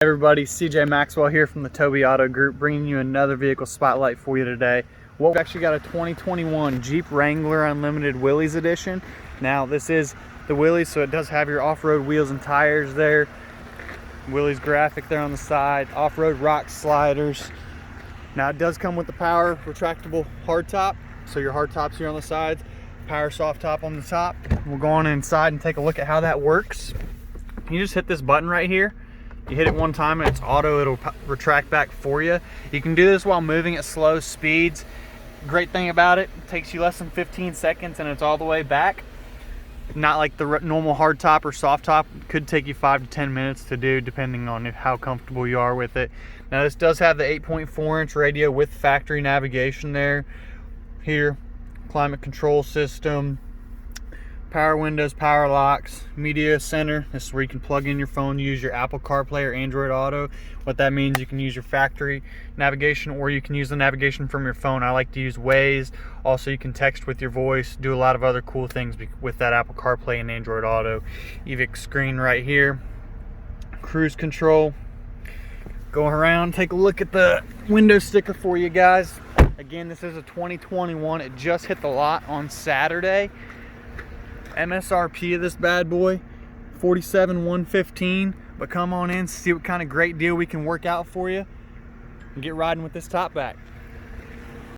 Everybody, CJ Maxwell here from the Toby Auto Group, bringing you another vehicle spotlight for you today. We've actually got a 2021 Jeep Wrangler Unlimited Willys edition. Now this is the Willys, so it does have your off-road wheels and tires there. Willys graphic there on the side, off-road rock sliders. Now it does come with the power retractable hardtop, so your hardtop's here on the sides, power soft top on the top. We'll go on inside and take a look at how that works. You just hit this button right here. You hit it one time and it's auto, it'll retract back for you. You can do this while moving at slow speeds. Great thing about it, it takes you less than 15 seconds and it's all the way back. Not like the normal hard top or soft top. It could take you 5 to 10 minutes to do, depending on how comfortable you are with it. Now this does have the 8.4-inch radio with factory navigation there. Here, climate control system, power windows, power locks, media center. This is where you can plug in your phone, use your Apple CarPlay or Android Auto. What that means, you can use your factory navigation or you can use the navigation from your phone. I like to use Waze. Also, you can text with your voice, do a lot of other cool things with that Apple CarPlay and Android Auto. EVIC screen right here. Cruise control. Go around, take a look at the window sticker for you guys. Again, this is a 2021. It just hit the lot on Saturday. MSRP of this bad boy, $47,115. But come on in, see what kind of great deal we can work out for you and get riding with this top back.